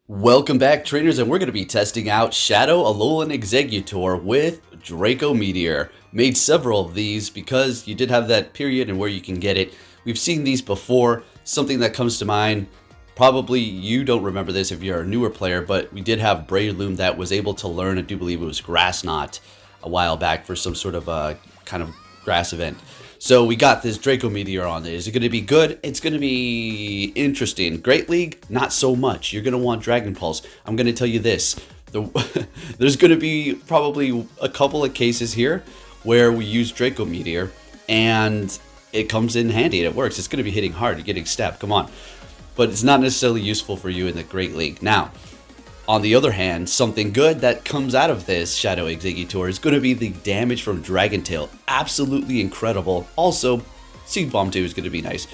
Welcome back, trainers, and we're going to be testing out Shadow Alolan Exeggutor with Draco Meteor. Made several of these because you did have that period and where you can get it. We've seen these before. Something that comes to mind, probably you don't remember this if you're a newer player, but we did have Breloom that was able to learn, I do believe it was Grass Knot, a while back for some sort of kind of grass event. So we got this Draco Meteor on there. Is it going to be good? It's going to be interesting. Great League, not so much. You're going to want Dragon Pulse. I'm going to tell you this. There's going to be probably a couple of cases here where we use Draco Meteor and it comes in handy and it works. It's going to be hitting hard. You're getting step. Come on. But it's not necessarily useful for you in the Great League. Now, on the other hand, something good that comes out of this Shadow Exeggutor is going to be the damage from Dragon Tail. Absolutely incredible. Also, Seed Bomb too is going to be nice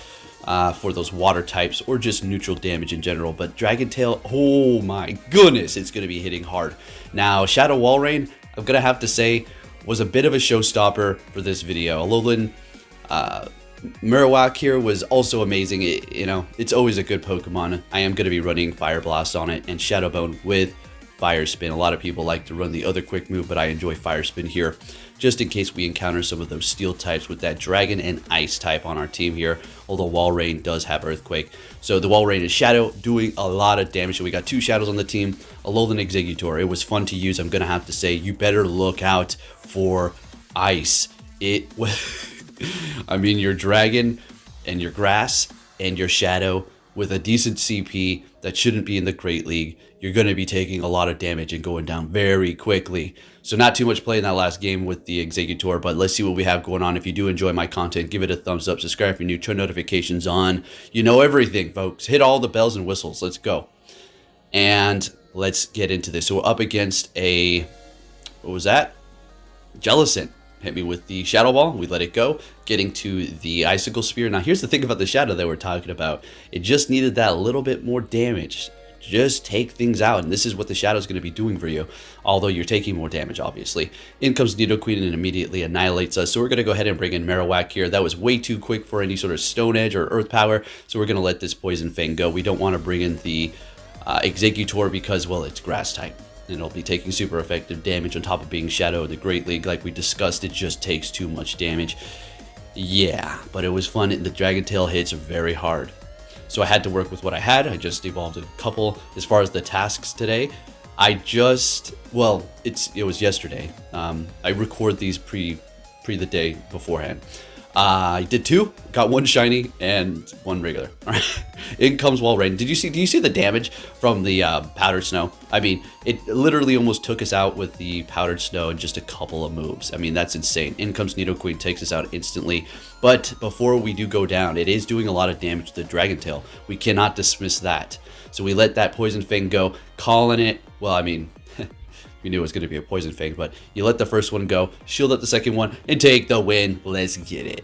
for those water types or just neutral damage in general. But Dragon Tail, oh my goodness, it's going to be hitting hard. Now, Shadow Walrein, I'm going to have to say, was a bit of a showstopper for this video. Alolan Marowak here was also amazing. It's always a good Pokemon. I am going to be running Fire Blast on it and Shadow Bone with Fire Spin. A lot of people like to run the other quick move, but I enjoy Fire Spin here just in case we encounter some of those steel types with that Dragon and Ice type on our team here, although Walrein does have Earthquake. So the Walrein is Shadow doing a lot of damage. So we got two Shadows on the team. Alolan Exeggutor, it was fun to use. I'm going to have to say you better look out for Ice. It was... I mean, your Dragon and your Grass and your Shadow with a decent CP that shouldn't be in the Great League, you're going to be taking a lot of damage and going down very quickly. So not too much play in that last game with the Exeggutor, but let's see what we have going on. If you do enjoy my content, give it a thumbs up, subscribe if you're new, turn notifications on. You know everything, folks. Hit all the bells and whistles. Let's go. And let's get into this. So we're up against a, what was that? Jellicent. Hit me with the Shadow Ball. We let it go. Getting to the Icicle Spear. Now, here's the thing about the Shadow that we're talking about. It just needed that little bit more damage. Just take things out, and this is what the Shadow is going to be doing for you, although you're taking more damage, obviously. In comes Nidoqueen and immediately annihilates us, so we're going to go ahead and bring in Marowak here. That was way too quick for any sort of Stone Edge or Earth Power, so we're going to let this Poison Fang go. We don't want to bring in the Exeggutor because, well, it's Grass type. And it'll be taking super effective damage on top of being Shadow in the Great League. Like we discussed, it just takes too much damage. Yeah, but it was fun. The Dragon Tail hits very hard. So I had to work with what I had. I just evolved a couple. As far as the tasks today, well, it was yesterday. I record these pre the day beforehand. I did two, got one shiny and one regular. All right. In comes Walrein. Do you see the damage from the powdered snow? I mean, it literally almost took us out with the powdered snow in just a couple of moves. I mean, that's insane. In comes Nidoqueen, takes us out instantly. But before we do go down, it is doing a lot of damage to the Dragon Tail. We cannot dismiss that. So we let that Poison Fang go, calling it, well, I mean, we knew it was going to be a Poison Fang, but you let the first one go, shield up the second one, and take the win. Let's get it.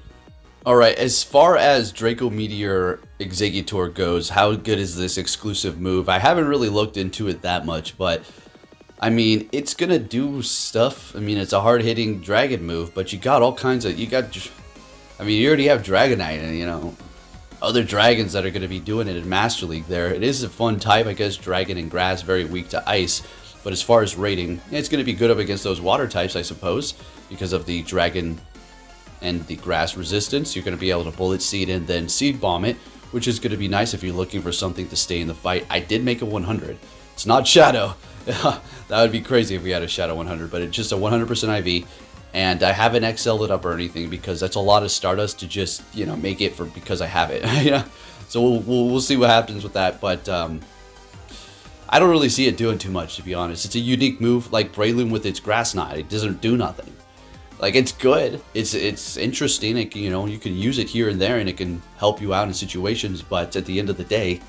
Alright, as far as Draco Meteor Exeggutor goes, how good is this exclusive move? I haven't really looked into it that much, but I mean, it's going to do stuff. I mean, it's a hard-hitting dragon move, but you got all kinds of, you already have Dragonite and, other dragons that are going to be doing it in Master League there. It is a fun type, I guess, Dragon and Grass, very weak to Ice. But as far as rating, it's going to be good up against those water types, I suppose, because of the Dragon and the Grass resistance. You're going to be able to Bullet Seed and then Seed Bomb it, which is going to be nice if you're looking for something to stay in the fight. I did make a 100. It's not Shadow. That would be crazy if we had a Shadow 100, but it's just a 100% IV. And I haven't XL'd it up or anything because that's a lot of Stardust to just, make it because I have it. So we'll see what happens with that, but I don't really see it doing too much, to be honest. It's a unique move, like Breloom with its Grass Knot. It doesn't do nothing. Like, it's good. It's interesting. You can use it here and there, and it can help you out in situations. But at the end of the day,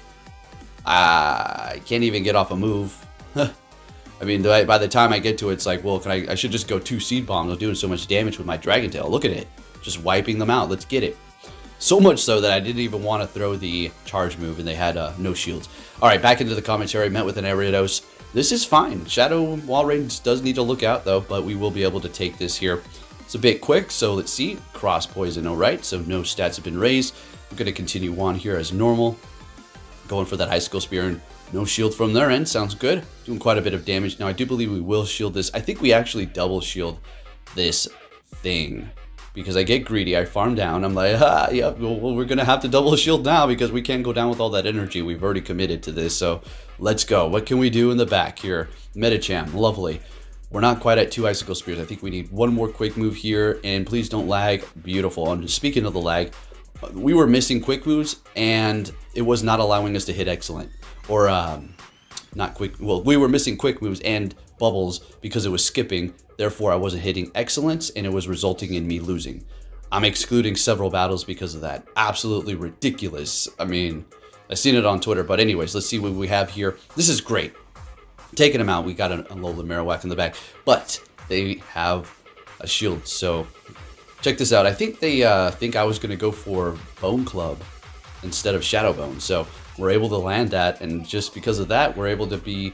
I can't even get off a move. I mean, by the time I get to it, it's like, well, I should just go 2 Seed Bombs. I'm doing so much damage with my Dragon Tail. Look at it. Just wiping them out. Let's get it. So much so that I didn't even want to throw the charge move, and they had no shields. All right, back into the commentary. Met with an Ariados. This is fine. Shadow Walrein does need to look out, though, but we will be able to take this here. It's a bit quick, so let's see. Cross Poison, all right, so no stats have been raised. I'm going to continue on here as normal. Going for that Icicle Spear and No shield from their end. Sounds good. Doing quite a bit of damage. Now, I do believe we will shield this. I think we actually double shield this thing because I get greedy. I farm down. I'm like, yeah, well, we're going to have to double shield now because we can't go down with all that energy. We've already committed to this. So let's go. What can we do in the back here? Metacham. Lovely. We're not quite at 2 Icicle Spears. I think we need one more quick move here. And please don't lag. Beautiful. And speaking of the lag, we were missing quick moves and it was not allowing us to hit excellent. Or not quick. Well, we were missing quick moves and bubbles because it was skipping. Therefore, I wasn't hitting excellence and it was resulting in me losing. I'm excluding several battles because of that. Absolutely ridiculous. I mean, I've seen it on Twitter. But anyways, let's see what we have here. This is great. Taking them out. We got a Alolan Marowak in the back. But they have a shield. So check this out. I think they think I was going to go for Bone Club instead of Shadow Bone. So we're able to land that. And just because of that, we're able to be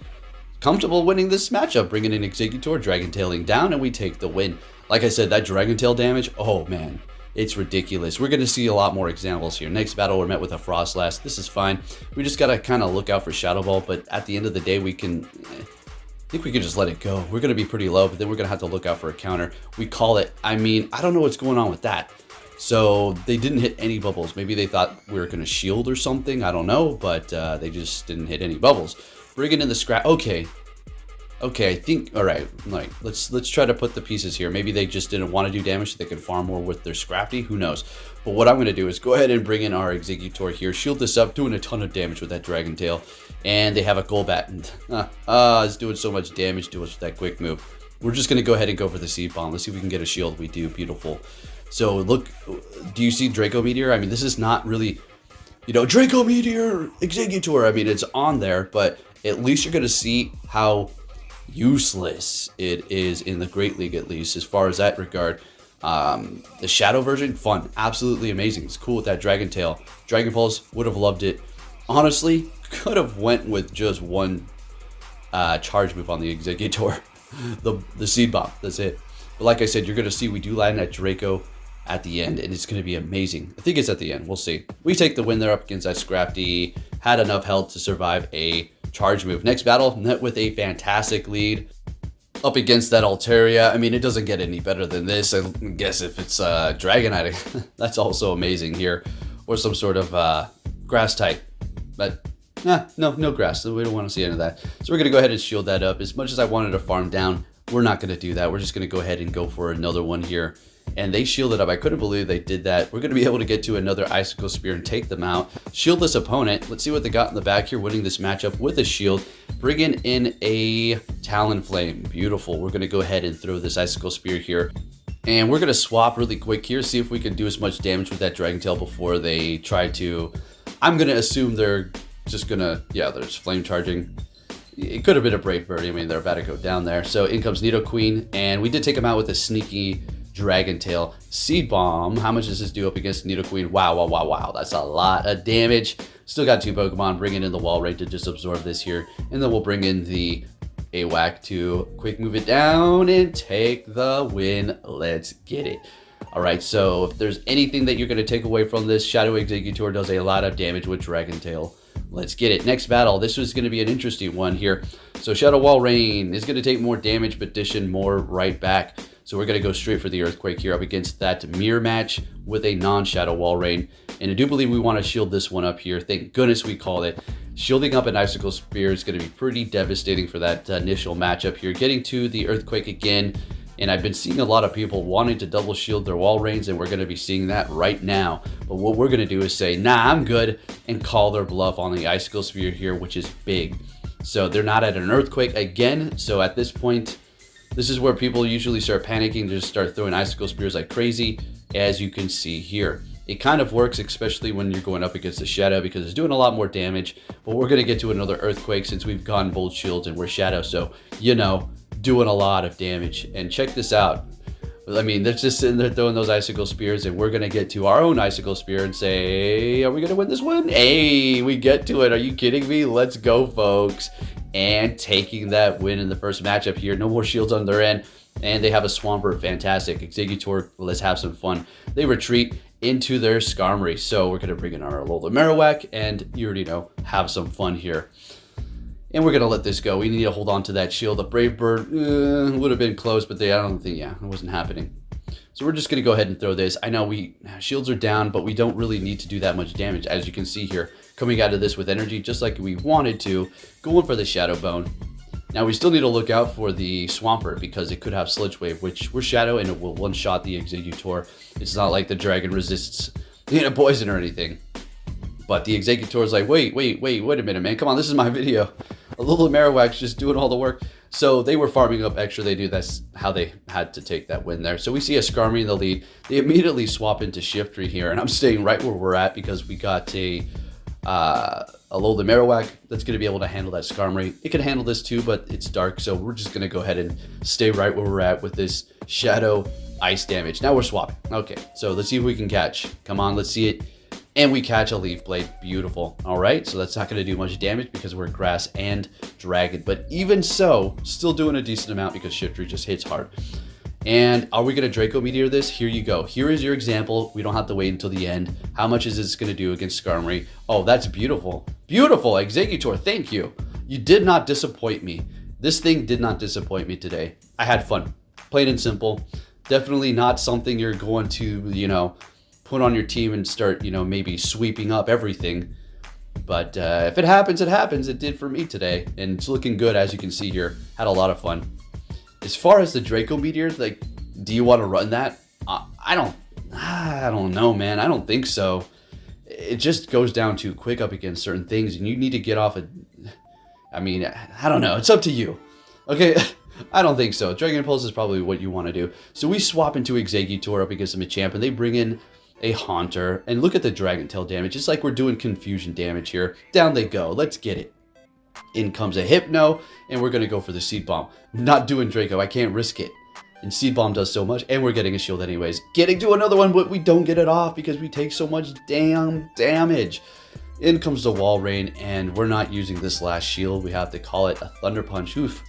comfortable winning this matchup, bringing in Exeggutor, Dragon Tailing down, and we take the win. Like I said, that Dragon Tail damage, oh man, it's ridiculous. We're going to see a lot more examples here. Next battle, we're met with a Frostlass. This is fine. We just got to kind of look out for Shadow Ball, but at the end of the day, we can... I think we can just let it go. We're going to be pretty low, but then we're going to have to look out for a counter. We call it. I mean, I don't know what's going on with that. So they didn't hit any bubbles. Maybe they thought we were going to shield or something. I don't know, but they just didn't hit any bubbles. Bringing in the scrap. Okay, I think. All right, like let's try to put the pieces here. Maybe they just didn't want to do damage, so they could farm more with their Scrafty. Who knows? But what I'm going to do is go ahead and bring in our Exeggutor here. Shield this up, doing a ton of damage with that Dragon Tail, and they have a Golbat. It's doing so much damage to us with that quick move. We're just going to go ahead and go for the Seed Bomb. Let's see if we can get a shield. We do. Beautiful. So look, do you see Draco Meteor? I mean, this is not really, you know, Draco Meteor, Exeggutor. I mean, it's on there, but at least you're going to see how useless it is in the Great League, at least as far as that regard. The Shadow version, fun, absolutely amazing. It's cool with that Dragon Tail. Dragon Pulse, would have loved it. Honestly, could have went with just one charge move on the Exeggutor. the Seed Bomb, that's it. But like I said, you're going to see we do land that Draco at the end, and it's going to be amazing. I think it's at the end. We'll see. We take the win there up against that Scrafty. Had enough health to survive a charge move. Next battle, met with a fantastic lead up against that Altaria. I mean, it doesn't get any better than this. I guess if it's Dragonite, that's also amazing here. Or some sort of grass type. But no grass. So we don't want to see any of that. So we're going to go ahead and shield that up. As much as I wanted to farm down, we're not going to do that. We're just going to go ahead and go for another one here. And they shielded up. I couldn't believe they did that. We're going to be able to get to another Icicle Spear and take them out. Shield this opponent. Let's see what they got in the back here, winning this matchup with a shield. Bringing in a Talonflame. Beautiful. We're going to go ahead and throw this Icicle Spear here. And we're going to swap really quick here, see if we can do as much damage with that Dragon Tail before they try to... I'm going to assume they're just going to... Yeah, there's Flame Charging. It could have been a Brave Bird. I mean, they're about to go down there. So in comes Nidoqueen. And we did take him out with a sneaky Dragon Tail. Seed Bomb. How much does this do up against Nidoqueen? Wow. That's a lot of damage. Still got 2 Pokemon. Bringing in the Walrein to just absorb this here. And then we'll bring in the AWAC to quick move it down and take the win. Let's get it. All right, so if there's anything that you're going to take away from this, Shadow Exeggutor does a lot of damage with Dragon Tail. Let's get it. Next battle. This was going to be an interesting one here. So Shadow Walrein is going to take more damage, but dish in more right back. So we're going to go straight for the Earthquake here up against that mirror match with a non-Shadow Walrein. And I do believe we want to shield this one up here. Thank goodness we called it. Shielding up an Icicle Spear is going to be pretty devastating for that initial matchup here. Getting to the Earthquake again. And I've been seeing a lot of people wanting to double shield their Walreins, and we're going to be seeing that right now. But what we're going to do is say, nah, I'm good, and call their bluff on the Icicle Spear here, which is big. So they're not at an Earthquake again. So at this point, this is where people usually start panicking, just start throwing Icicle Spears like crazy, as you can see here. It kind of works, especially when you're going up against the Shadow, because it's doing a lot more damage. But we're going to get to another Earthquake since we've gone Bolt Shields and we're Shadow. So, you know, doing a lot of damage. And check this out. I mean, they're just sitting there throwing those Icicle Spears, and we're going to get to our own Icicle Spear and say, are we going to win this one? Hey, we get to it. Are you kidding me? Let's go, folks. And taking that win in the first matchup here. No more shields on their end. And they have a Swampert. Fantastic. Exeggutor, let's have some fun. They retreat into their Skarmory. So we're going to bring in our Alolan Marowak, and you already know, have some fun here. And we're going to let this go. We need to hold on to that shield. The Brave Bird would have been close, but I don't think, yeah, it wasn't happening. So we're just going to go ahead and throw this. I know shields are down, but we don't really need to do that much damage. As you can see here, coming out of this with energy, just like we wanted to, going for the Shadow Bone. Now we still need to look out for the Swampert because it could have Sludge Wave, which we're Shadow and it will one-shot the Exeggutor. It's not like the dragon resists, poison or anything. But the Exeggutor is like, wait a minute, man. Come on, this is my video. Alolan Marowak's just doing all the work. So they were farming up extra. That's how they had to take that win there. So we see a Skarmory in the lead. They immediately swap into Shiftry here. And I'm staying right where we're at because we got a Alolan Marowak that's going to be able to handle that Skarmory. It can handle this too, but it's dark. So we're just going to go ahead and stay right where we're at with this Shadow Ice damage. Now we're swapping. Okay, so let's see if we can catch. Come on, let's see it. And we catch a Leaf Blade. Beautiful. All right, so that's not going to do much damage because we're Grass and Dragon. But even so, still doing a decent amount because Shiftry just hits hard. And are we going to Draco Meteor this? Here you go. Here is your example. We don't have to wait until the end. How much is this going to do against Skarmory? Oh, that's beautiful. Beautiful. Exeggutor, thank you. You did not disappoint me. This thing did not disappoint me today. I had fun. Plain and simple. Definitely not something you're going to, put on your team and start, maybe sweeping up everything. But if it happens, it happens. It did for me today. And it's looking good, as you can see here. Had a lot of fun. As far as the Draco Meteors, like, do you want to run that? I don't know, man. I don't think so. It just goes down too quick up against certain things. And you need to get off I don't know. It's up to you. Okay, I don't think so. Dragon Pulse is probably what you want to do. So we swap into Exeggutor up against a Machamp, and they bring in a Haunter, and look at the Dragon Tail damage. It's like we're doing confusion damage here. Down they go. Let's get it. In comes a Hypno, and we're going to go for the Seed Bomb. I'm not doing Draco. I can't risk it. And Seed Bomb does so much, and we're getting a shield anyways. Getting to another one, but we don't get it off because we take so much damn damage. In comes the Walrein, and we're not using this last shield. We have to call it a Thunder Punch. Oof.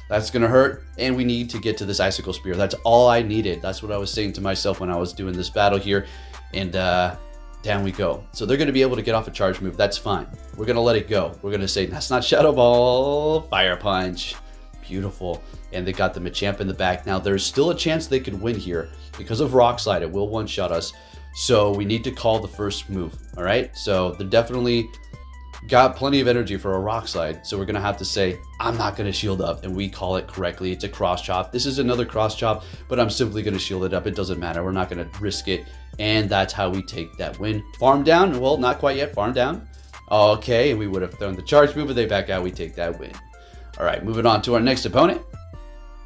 That's going to hurt, and we need to get to this Icicle Spear. That's all I needed. That's what I was saying to myself when I was doing this battle here, and down we go. So they're going to be able to get off a charge move. That's fine. We're going to let it go. We're going to say, that's not Shadow Ball, Fire Punch. Beautiful. And they got the Machamp in the back. Now, there's still a chance they could win here because of Rock Slide. It will one-shot us, so we need to call the first move, all right? So they're definitely got plenty of energy for a Rock Slide, so we're going to have to say, I'm not going to shield up, and we call it correctly. It's a Cross Chop. This is another Cross Chop, but I'm simply going to shield it up. It doesn't matter. We're not going to risk it, and that's how we take that win. Farm down? Well, not quite yet. Farm down. Okay, we would have thrown the charge move, but they back out. We take that win. All right, moving on to our next opponent.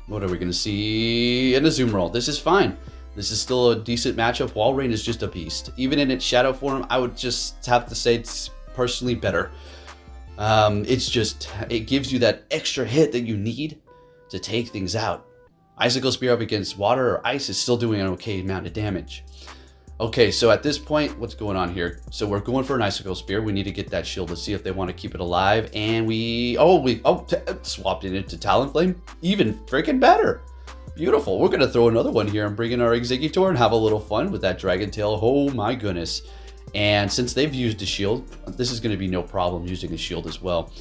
What are we going to see in the Zoom roll? This is fine. This is still a decent matchup. Walrein is just a beast. Even in its Shadow form, I would just have to say it's personally better. It gives you that extra hit that you need to take things out. Icicle Spear up against water or ice is still doing an okay amount of damage. Okay, so at this point, what's going on here? So we're going for an Icicle Spear. We need to get that shield to see if they want to keep it alive. And we swapped it into Talonflame. Even freaking better. Beautiful. We're going to throw another one here and bring in our Exeggutor and have a little fun with that Dragon Tail. Oh my goodness. And since they've used a shield, this is going to be no problem using a shield as well.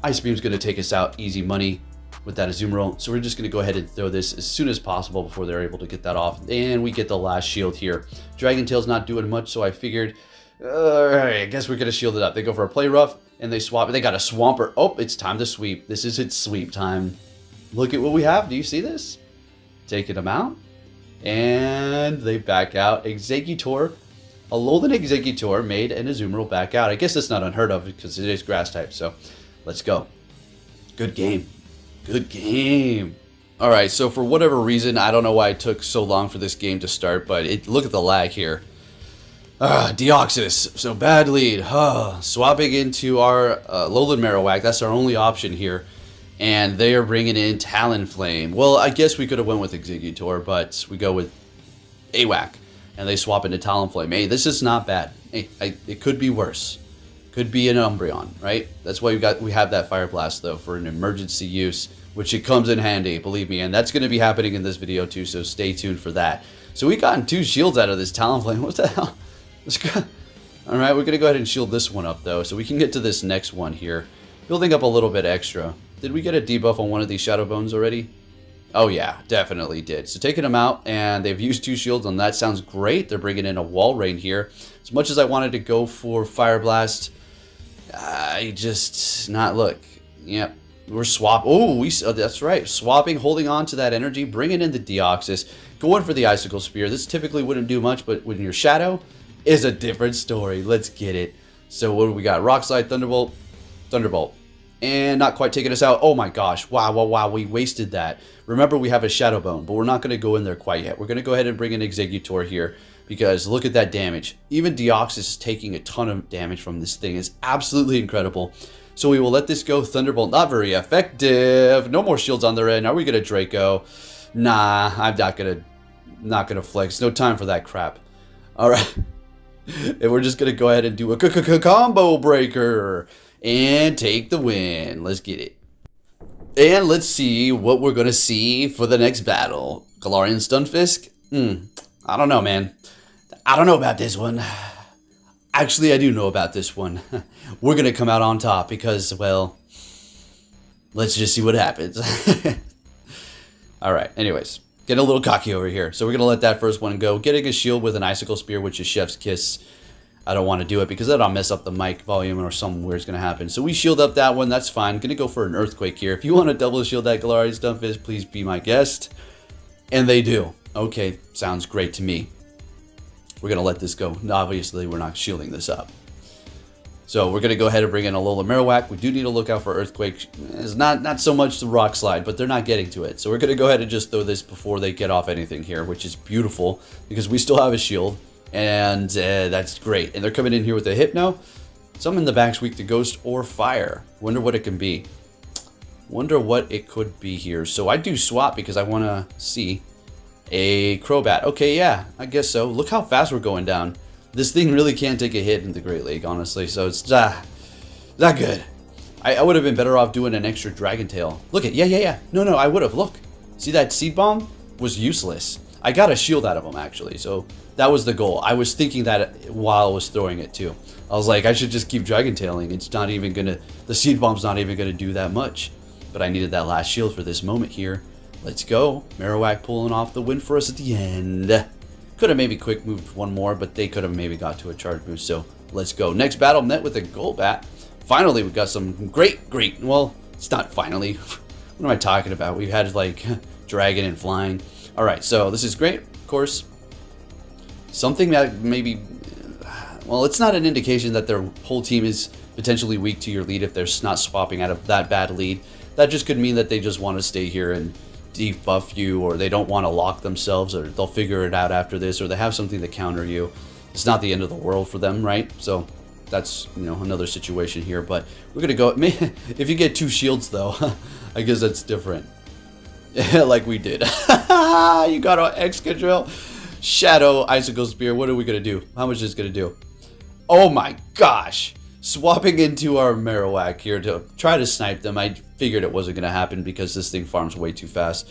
Ice Beam's going to take us out easy money with that Azumarill. So we're just going to go ahead and throw this as soon as possible before they're able to get that off. And we get the last shield here. Dragon Tail's not doing much, so I figured, I guess we're going to shield it up. They go for a Play Rough, and they swap. They got a Swampert. Oh, it's time to sweep. This is its sweep time. Look at what we have. Do you see this? Taking them out. And they back out. Exeggutor. Alolan Exeggutor made an Azumarill back out. I guess that's not unheard of because it is grass type. So let's go. Good game. Good game. All right, so for whatever reason, I don't know why it took so long for this game to start, but look at the lag here. Deoxys, so bad lead. Swapping into our Alolan Marowak, that's our only option here. And they are bringing in Talonflame. Well, I guess we could have went with Exeggutor, but we go with AWAC. And they swap into Talonflame. Hey, this is not bad. Hey, it could be worse. Could be an Umbreon, right? That's why we have that Fire Blast, though, for an emergency use, which it comes in handy, believe me. And that's going to be happening in this video, too, so stay tuned for that. So we gotten 2 shields out of this Talonflame. What the hell? Let's go. All right, we're going to go ahead and shield this one up, though, so we can get to this next one here. Building up a little bit extra. Did we get a debuff on one of these Shadow Bones already? Oh yeah, definitely did. So taking them out, and they've used 2 shields, and that sounds great. They're bringing in a Walrein here. As much as I wanted to go for Fire Blast, I just not look. Yep, we're that's right. Swapping, holding on to that energy, bringing in the Deoxys, going for the Icicle Spear. This typically wouldn't do much, but when your Shadow is a different story. Let's get it. So what do we got? Rock Slide, Thunderbolt, Thunderbolt. And not quite taking us out. Oh my gosh. Wow. We wasted that. Remember, we have a Shadow Bone, but we're not going to go in there quite yet. We're going to go ahead and bring in Exeggutor here because look at that damage. Even Deoxys is taking a ton of damage from this thing. It's absolutely incredible. So we will let this go. Thunderbolt, not very effective. No more shields on their end. Are we going to Draco? Nah, I'm not going to flex. No time for that crap. All right. And we're just going to go ahead and do a combo breaker and take the win. Let's get it. And let's see what we're going to see for the next battle. Galarian Stunfisk? I don't know, man. I don't know about this one. Actually, I do know about this one. We're going to come out on top because, well, let's just see what happens. All right, anyways. Getting a little cocky over here. So we're going to let that first one go. Getting a shield with an Icicle Spear, which is Chef's Kiss. I don't want to do it because that'll mess up the mic volume or something weird's going to happen. So we shield up that one. That's fine. Going to go for an Earthquake here. If you want to double shield that Galarian Stunfisk, please be my guest. And they do. Okay, sounds great to me. We're going to let this go. Obviously, we're not shielding this up. So we're going to go ahead and bring in Alolan Marowak. We do need to look out for Earthquake. It's not so much the Rock Slide, but they're not getting to it. So we're going to go ahead and just throw this before they get off anything here, which is beautiful because we still have a shield. And that's great. And they're coming in here with a Hypno. Some in the back's weak to Ghost or Fire. Wonder what it can be. Wonder what it could be here. So I do swap because I want to see a Crobat. Okay, yeah, I guess so. Look how fast we're going down. This thing really can't take a hit in the Great Lake, honestly. So it's not good. I would have been better off doing an extra Dragon Tail. Look at, yeah. No, I would have. Look. See that Seed Bomb? Was useless. I got a shield out of him, actually. So that was the goal. I was thinking that while I was throwing it, too. I was like, I should just keep Dragon Tailing. It's not even going to... The Seed Bomb's not even going to do that much. But I needed that last shield for this moment here. Let's go. Marowak pulling off the win for us at the end. Could have maybe quick moved one more, but they could have maybe got to a charge move. So let's go. Next battle met with a Golbat. Finally, we got some great... Well, it's not finally. What am I talking about? We've had like Dragon and Flying. All right, so this is great, of course. Something that maybe... Well, it's not an indication that their whole team is potentially weak to your lead if they're not swapping out of that bad lead. That just could mean that they just want to stay here and debuff you, or they don't want to lock themselves, or they'll figure it out after this, or they have something to counter you. It's not the end of the world for them, right? So that's, you know, another situation here. But we're gonna go... If you get 2 shields, though, I guess that's different. Like we did. You got an Excadrill, Shadow, Icicle Spear. What are we gonna do? How much is it gonna do? Oh my gosh! Swapping into our Marowak here to try to snipe them. I figured it wasn't gonna happen because this thing farms way too fast.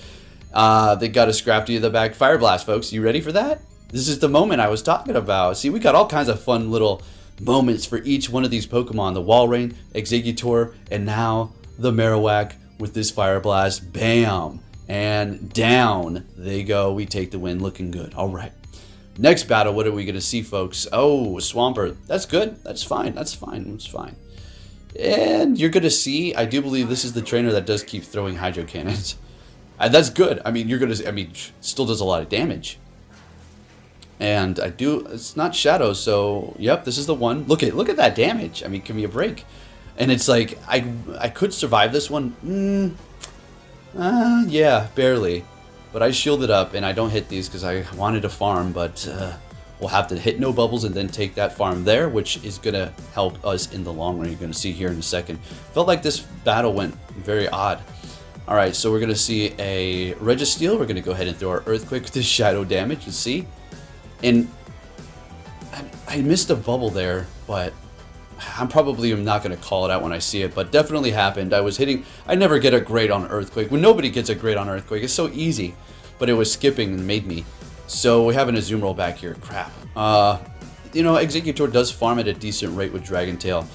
They got a Scrafty in the back. Fire Blast, folks. You ready for that? This is the moment I was talking about. See, we got all kinds of fun little moments for each one of these Pokemon. The Walrein, Exeggutor, and now the Marowak with this Fire Blast. Bam! And down they go. We take the win. Looking good. All right. Next battle, what are we going to see, folks? Oh, Swampert. That's good. That's fine. That's fine. That's fine. And you're going to see, I do believe this is the trainer that does keep throwing Hydro Cannons. And that's good. I mean, you're going to, I mean, still does a lot of damage. And I do, it's not Shadow, so, yep, this is the one. Look at that damage. I mean, give me a break. And it's like, I could survive this one. Yeah, barely. But I shielded up, and I don't hit these because I wanted to farm, but we'll have to hit no bubbles and then take that farm there, which is going to help us in the long run. You're going to see here in a second. Felt like this battle went very odd. All right, so we're going to see a Registeel. We're going to go ahead and throw our Earthquake with this Shadow damage, you see? And I missed a bubble there, but I'm probably not going to call it out when I see it, but definitely happened. I was hitting... I never get a grade on Earthquake. When nobody gets a grade on Earthquake, it's so easy. But it was skipping and made me. So we're having a Zoom roll back here. Crap. You know, Exeggutor does farm at a decent rate with Dragon Tail.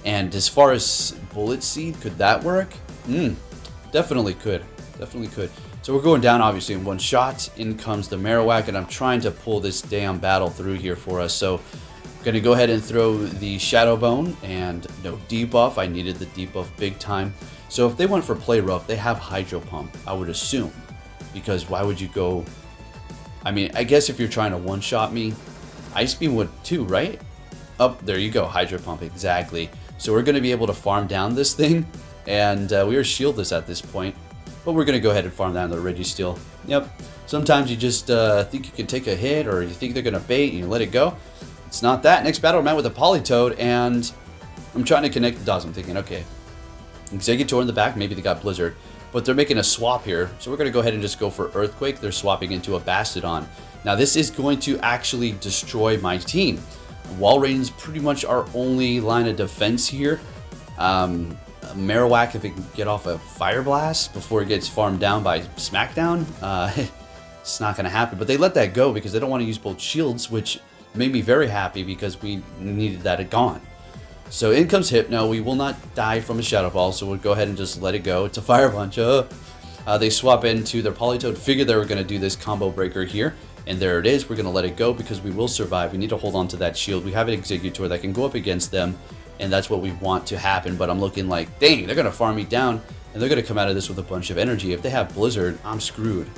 And as far as Bullet Seed, could that work? Definitely could. Definitely could. So we're going down, obviously, in one shot. In comes the Marowak, and I'm trying to pull this damn battle through here for us. So I'm going to go ahead and throw the Shadow Bone, and no debuff. I needed the debuff big time. So if they went for Play Rough, they have Hydro Pump, I would assume. Because why would you go... I mean, I guess if you're trying to one-shot me, Ice Beam would too, right? Oh, there you go, Hydro Pump, exactly. So we're going to be able to farm down this thing, and we are shieldless at this point. But we're going to go ahead and farm down the Registeel. Yep. Sometimes you just think you can take a hit, or you think they're going to bait, and you let it go. It's not that. Next battle, I'm out with a Politoed, and I'm trying to connect the dots. I'm thinking, okay, Exeggutor in the back, maybe they got Blizzard. But they're making a swap here, so we're going to go ahead and just go for Earthquake. They're swapping into a Bastodon. Now this is going to actually destroy my team. Walrein's pretty much our only line of defense here. Marowak, if it can get off a Fire Blast before it gets farmed down by Smackdown, it's not going to happen. But they let that go because they don't want to use both shields, which made me very happy because we needed that gone. So in comes Hypno. We will not die from a Shadow Ball, so we'll go ahead and just let it go. It's a Fire Punch. They swap into their Politoed. Figured they were going to do this combo breaker here. And there it is. We're going to let it go because we will survive. We need to hold on to that shield. We have an Exeggutor that can go up against them. And that's what we want to happen. But I'm looking like, dang, they're going to farm me down. And they're going to come out of this with a bunch of energy. If they have Blizzard, I'm screwed.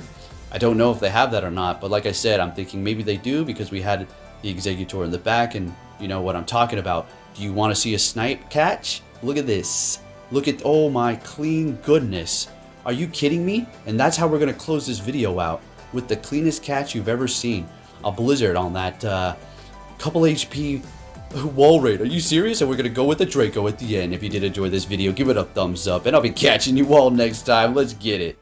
I don't know if they have that or not. But like I said, I'm thinking maybe they do because we had the Exeggutor in the back. And you know what I'm talking about. Do you want to see a snipe catch? Look at this. Look at, oh my clean goodness. Are you kidding me? And that's how we're going to close this video out. With the cleanest catch you've ever seen. A Blizzard on that couple HP Walrein. Are you serious? And we're going to go with the Draco at the end. If you did enjoy this video, give it a thumbs up. And I'll be catching you all next time. Let's get it.